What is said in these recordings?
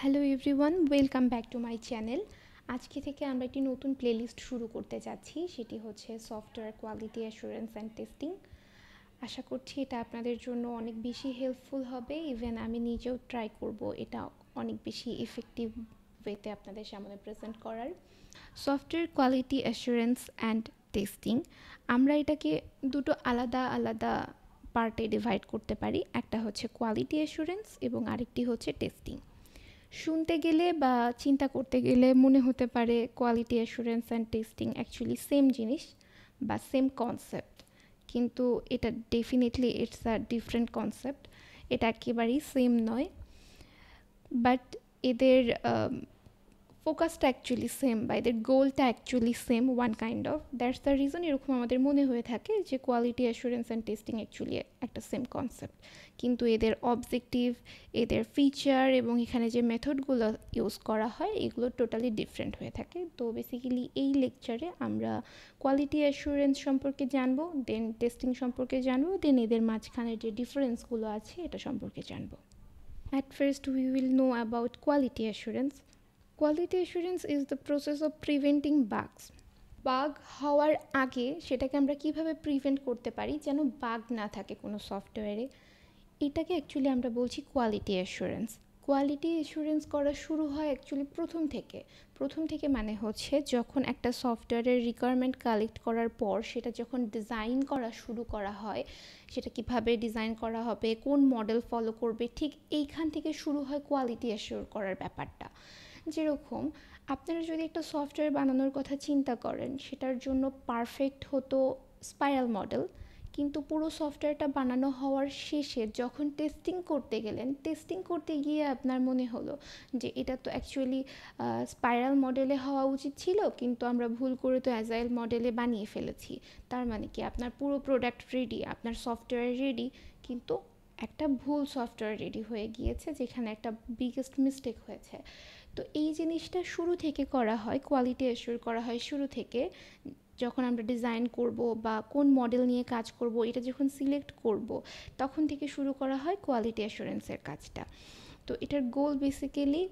Hello everyone, welcome back to my channel. আজকে থেকে আমরা একটি নতুন প্লেলিস্ট শুরু করতে যাচ্ছি, সেটি হচ্ছে software quality assurance and testing. আশা করছি এটা আপনাদের জন্য অনেক বেশি হেল্পফুল হবে। ইভেন আমি নিজেও ট্রাই করব এটা অনেক বেশি ইফেক্টিভ ওয়েতে আপনাদের সামনে প্রেজেন্ট করার। Software quality assurance and testing, আমরা এটাকে দুটো আলাদা আলাদা পার্টে ডিভাইড করতে পারি। একটা হচ্ছে কোয়ালিটি অ্যাসুরেন্স এবং আরেকটি হচ্ছে টেস্টিং। শুনতে গেলে বা চিন্তা করতে গেলে মনে হতে পারে quality assurance and testing actually same জিনিস বা সেম কনসেপ্ট, কিন্তু এটা definitely it's a different concept. এটা একেবারেই সেম নয়, বাট এদের ফোকাসটা অ্যাকচুয়ালি সেম বা এদের গোলটা actually same one kind of. That's the reason এরকম আমাদের মনে হয়ে থাকে যে quality assurance and testing actually একটা সেম কনসেপ্ট, কিন্তু এদের অবজেক্টিভ, এদের ফিচার এবং এখানে যে মেথডগুলো ইউজ করা হয় এগুলো টোটালি ডিফারেন্ট হয়ে থাকে। তো বেসিক্যালি এই লেকচারে আমরা কোয়ালিটি অ্যাসুরেন্স সম্পর্কে জানবো, দেন টেস্টিং সম্পর্কে জানবো, দেন এদের মাঝখানে যে ডিফারেন্সগুলো আছে এটা সম্পর্কে জানবো। At first, we will know about quality assurance. Quality assurance is the process of preventing bugs. Bug হওয়ার আগে সেটাকে আমরা কিভাবে প্রিভেন্ট করতে পারি যেন বাগ না থাকে কোনো সফটওয়্যারে, এটাকে অ্যাকচুয়ালি আমরা বলছি কোয়ালিটি অ্যাসুরেন্স। কোয়ালিটি অ্যাসুরেন্স করা শুরু হয় অ্যাকচুয়ালি প্রথম থেকে মানে হচ্ছে যখন একটা সফটওয়্যারের রিকোয়ারমেন্ট কালেক্ট করার পর সেটা যখন ডিজাইন করা শুরু করা হয়, সেটা কিভাবে ডিজাইন করা হবে, কোন মডেল ফলো করবে, ঠিক এইখান থেকে শুরু হয় কোয়ালিটি অ্যাসিওর করার ব্যাপারটা। যেরকম আপনারা যদি একটা সফটওয়্যার বানানোর কথা চিন্তা করেন, সেটার জন্য পারফেক্ট হতো স্পাইরাল মডেল, কিন্তু পুরো সফটওয়্যারটা বানানো হওয়ার শেষে যখন টেস্টিং করতে গিয়ে আপনার মনে হলো যে এটা তো অ্যাকচুয়ালি স্পাইরাল মডেলে হওয়া উচিত ছিল, কিন্তু আমরা ভুল করে তো অ্যাজাইল মডেলে বানিয়ে ফেলেছি। তার মানে কি আপনার পুরো প্রোডাক্ট রেডি, আপনার সফটওয়্যার রেডি, কিন্তু একটা ভুল সফটওয়্যার রেডি হয়ে গিয়েছে, যেখানে একটা বিগেস্ট মিস্টেক হয়েছে। তো এই জিনিসটা শুরু থেকে করা হয়, কোয়ালিটি অ্যাসিওর করা হয় শুরু থেকে। যখন আমরা ডিজাইন করব বা কোন মডেল নিয়ে কাজ করব এটা যখন সিলেক্ট করব, তখন থেকে শুরু করা হয় কোয়ালিটি অ্যাসুরেন্সের কাজটা। তো এটার গোল বেসিক্যালি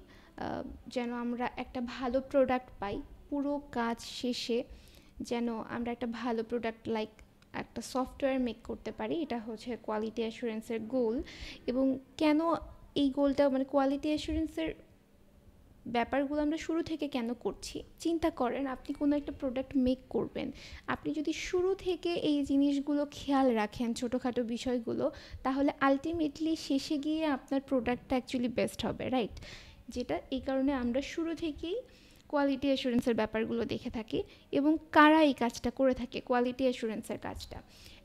যেন আমরা একটা ভালো প্রোডাক্ট পাই, পুরো কাজ শেষে যেন আমরা একটা ভালো প্রোডাক্ট লাইক একটা সফটওয়্যার মেক করতে পারি, এটা হচ্ছে কোয়ালিটি অ্যাসুরেন্সের গোল। এবং কেন এই গোলটা, মানে কোয়ালিটি অ্যাসুরেন্সের ব্যাপারগুলো আমরা শুরু থেকে কেন করছি, চিন্তা করেন আপনি কোনো একটা প্রোডাক্ট মেক করবেন, আপনি যদি শুরু থেকে এই জিনিসগুলো খেয়াল রাখেন, ছোটোখাটো বিষয়গুলো, তাহলে আলটিমেটলি শেষে গিয়ে আপনার প্রোডাক্টটা অ্যাকচুয়ালি বেস্ট হবে, রাইট? যেটা এই কারণে আমরা শুরু থেকেই কোয়ালিটি অ্যাসুরেন্সের ব্যাপারগুলো দেখে থাকি। এবং কারা এই কাজটা করে থাকে, কোয়ালিটি অ্যাসুরেন্সের কাজটা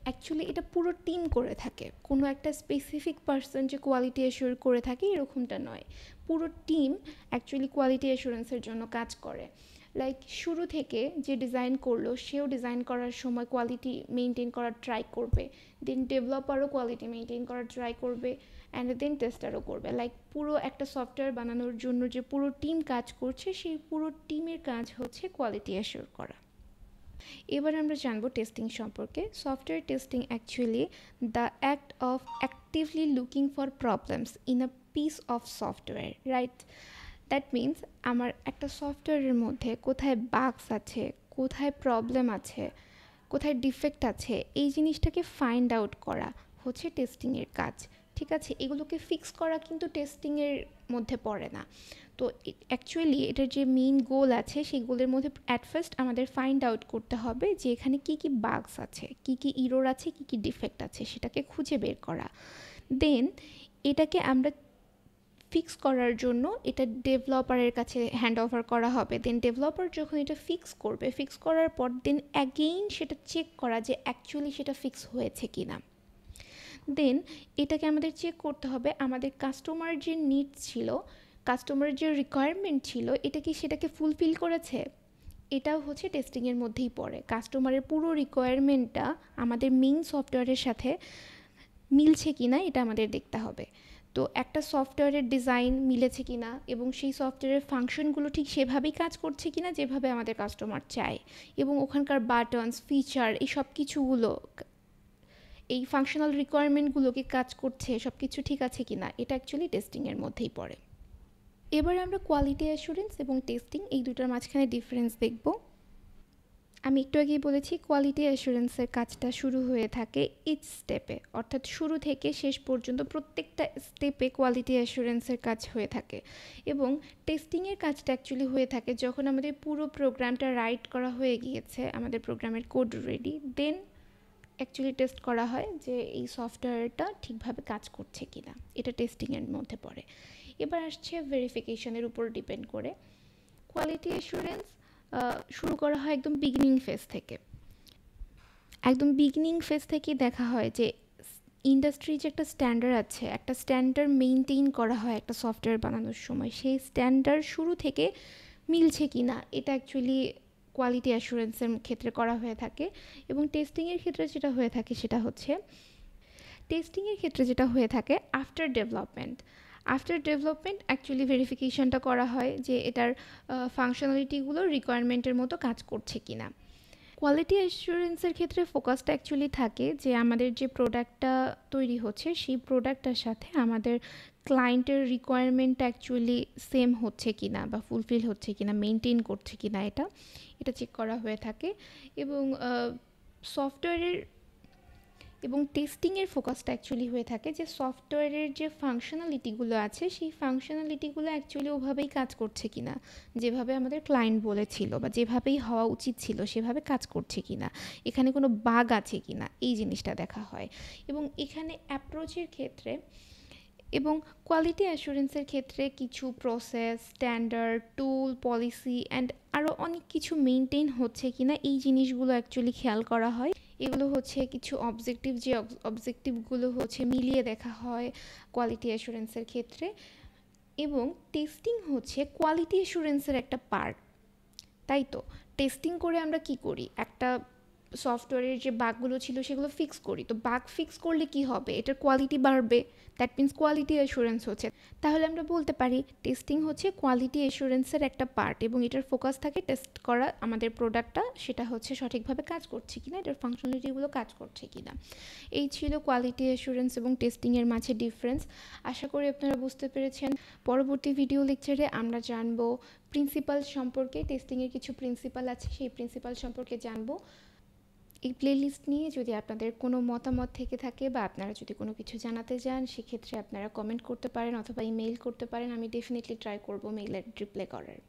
অ্যাকচুয়ালি এটা পুরো টিম করে থাকে, কোনো একটা স্পেসিফিক পার্সন যে কোয়ালিটি অ্যাসিওর করে থাকে এরকমটা নয়। পুরো টিম অ্যাকচুয়ালি কোয়ালিটি অ্যাসুরেন্সের জন্য কাজ করে। লাইক শুরু থেকে যে ডিজাইন করলো সেও ডিজাইন করার সময় কোয়ালিটি মেনটেন করার ট্রাই করবে, দেন ডেভেলপারও কোয়ালিটি মেনটেন করার ট্রাই করবে, অ্যান্ড দেন টেস্টারও করবে। লাইক পুরো একটা সফটওয়্যার বানানোর জন্য যে পুরো টিম কাজ করছে, সেই পুরো টিমের কাজ হচ্ছে কোয়ালিটি অ্যাসিওর করা। এবার আমরা জানবো টেস্টিং সম্পর্কে। Software testing actually the act of actively looking for problems in a piece of software, right? That means আমার একটা সফটওয়্যারের মধ্যে কোথায় বাগস আছে, কোথায় প্রবলেম আছে, কোথায় ডিফেক্ট আছে, এই জিনিসটাকে ফাইন্ড আউট করা হচ্ছে টেস্টিংয়ের কাজ। ঠিক আছে, এগুলোকে ফিক্স করা কিন্তু টেস্টিংয়ের মধ্যে পড়ে না। তো অ্যাকচুয়ালি এটার যে মেইন গোল আছে, সেই গোলের মধ্যে অ্যাট ফার্স্ট আমাদের ফাইন্ড আউট করতে হবে যে এখানে কী কী বাগস আছে, কী কী ইরোর আছে, কী কী ডিফেক্ট আছে, সেটাকে খুঁজে বের করা। দেন এটাকে আমরা ফিক্স করার জন্য এটা ডেভেলপারের কাছে হ্যান্ড ওভার করা হবে। দেন ডেভেলপার যখন এটা ফিক্স করার পর দেন অ্যাগেইন সেটা চেক করা যে অ্যাকচুয়ালি সেটা ফিক্স হয়েছে কি না। দেন এটাকে আমাদের চেক করতে হবে আমাদের কাস্টমার যে নিডস ছিল, কাস্টমারের যে রিকোয়ারমেন্ট ছিল, এটা কি সেটাকে ফুলফিল করেছে। এটাও হচ্ছে টেস্টিংয়ের মধ্যেই পড়ে। কাস্টমারের পুরো রিকোয়ারমেন্টটা আমাদের মেইন সফটওয়্যারের সাথে মিলছে কি না এটা আমাদের দেখতে হবে। তো একটা সফটওয়্যারের ডিজাইন মিলেছে কি না এবং সেই সফটওয়্যারের ফাংশনগুলো ঠিক সেভাবেই কাজ করছে কি না যেভাবে আমাদের কাস্টমার চায়, এবং ওখানকার বাটনস, ফিচার, এই সব কিছুগুলো, এই ফাংশনাল রিকোয়ারমেন্টগুলোকে কাজ করছে, সব কিছু ঠিক আছে কি না, এটা অ্যাকচুয়ালি টেস্টিংয়ের মধ্যেই পড়ে। এবার আমরা কোয়ালিটি অ্যাসুরেন্স এবং টেস্টিং এই দুটোর মাঝখানে ডিফারেন্স দেখব। আমি একটু আগেই বলেছি কোয়ালিটি অ্যাসুরেন্সের কাজটা শুরু হয়ে থাকে ইচ স্টেপে, অর্থাৎ শুরু থেকে শেষ পর্যন্ত প্রত্যেকটা স্টেপে কোয়ালিটি অ্যাসুরেন্সের কাজ হয়ে থাকে। এবং টেস্টিংয়ের কাজটা অ্যাকচুয়ালি হয়ে থাকে যখন আমাদের পুরো প্রোগ্রামটা রাইট করা হয়ে গিয়েছে, আমাদের প্রোগ্রামের কোড রেডি, দেন অ্যাকচুয়ালি টেস্ট করা হয় যে এই সফটওয়্যারটা ঠিকভাবে কাজ করছে কি না, এটা টেস্টিংয়ের মধ্যে পড়ে। এবার আসছে ভেরিফিকেশনের উপর ডিপেন্ড করে। কোয়ালিটি অ্যাসুরেন্স শুরু করা হয় একদম বিগিনিং ফেজ থেকে। একদম বিগিনিং ফেজ থেকেই দেখা হয় যে ইন্ডাস্ট্রি যে একটা স্ট্যান্ডার্ড আছে, একটা স্ট্যান্ডার্ড মেনটেন করা হয় একটা সফটওয়্যার বানানোর সময়, সেই স্ট্যান্ডার্ড শুরু থেকে মিলছে কি না এটা অ্যাকচুয়ালি কোয়ালিটি অ্যাসুরেন্সের ক্ষেত্রে করা হয়ে থাকে। এবং টেস্টিংয়ের ক্ষেত্রে যেটা হয়ে থাকে সেটা হচ্ছে after development. After development actually ভেরিফিকেশনটা করা হয় যে এটার ফাংশনালিটিগুলো রিকোয়ারমেন্টের মতো কাজ করছে কি না। কোয়ালিটি অ্যাসুরেন্সের ক্ষেত্রে ফোকাসটা অ্যাকচুয়ালি থাকে যে আমাদের যে প্রোডাক্টটা তৈরি হচ্ছে সেই প্রোডাক্টটার সাথে আমাদের ক্লায়েন্টের রিকোয়ারমেন্টটা অ্যাকচুয়ালি সেম হচ্ছে কি না বা ফুলফিল হচ্ছে কি না, মেনটেন করছে কি না, এটা চেক করা হয়ে থাকে। এবং সফটওয়্যারের এবং টেস্টিংয়ের ফোকাসটা অ্যাকচুয়ালি হয়ে থাকে যে সফটওয়্যারের যে ফাংশনালিটিগুলো আছে সেই ফাংশনালিটিগুলো অ্যাকচুয়ালি ওভাবেই কাজ করছে কি না, যেভাবে আমাদের ক্লায়েন্ট বলেছিল বা যেভাবেই হওয়া উচিত ছিল সেভাবে কাজ করছে কি না, এখানে কোনো বাগ আছে কি না, এই জিনিসটা দেখা হয়। এবং এখানে অ্যাপ্রোচের ক্ষেত্রে এবং কোয়ালিটি অ্যাসুরেন্সের ক্ষেত্রে কিছু process, standard, tool, policy and আরও অনেক কিছু মেনটেন হচ্ছে কি না এই জিনিসগুলো অ্যাকচুয়ালি খেয়াল করা হয়। এগুলো হচ্ছে কিছু অবজেক্টিভ, যে অবজেক্টিভগুলো হচ্ছে মিলিয়ে দেখা হয় কোয়ালিটি অ্যাসুরেন্সের ক্ষেত্রে। এবং টেস্টিং হচ্ছে কোয়ালিটি অ্যাসুরেন্সের একটা পার্ট, তাই তো। টেস্টিং করে আমরা কি করি, একটা সফটওয়্যারের যে বাগগুলো ছিল সেগুলো ফিক্স করি, তো বাগ ফিক্স করলে কি হবে, এটার কোয়ালিটি বাড়বে, দ্যাট মিন্স কোয়ালিটি অ্যাসুরেন্স হচ্ছে। তাহলে আমরা বলতে পারি টেস্টিং হচ্ছে কোয়ালিটি অ্যাসুরেন্সের একটা পার্ট এবং এটার ফোকাস থাকে টেস্ট করা আমাদের প্রোডাক্টটা সেটা হচ্ছে সঠিকভাবে কাজ করছে কিনা, এটার ফাংশনালিটিগুলো কাজ করছে কিনা। এই ছিল কোয়ালিটি অ্যাসুরেন্স এবং টেস্টিংয়ের মাঝে ডিফারেন্স। আশা করি আপনারা বুঝতে পেরেছেন। পরবর্তী ভিডিও লেকচারে আমরা জানবো প্রিন্সিপাল সম্পর্কে, টেস্টিংয়ের কিছু প্রিন্সিপাল আছে সেই প্রিন্সিপাল সম্পর্কে জানবো। এই প্লেলিস্ট নিয়ে যদি আপনাদের কোনো মতামত থেকে থাকে বা আপনারা যদি কোনো কিছু জানাতে চান সেক্ষেত্রে আপনারা কমেন্ট করতে পারেন অথবা ইমেইল করতে পারেন। আমি ডেফিনেটলি ট্রাই করব মেইলের রিপ্লাই করার।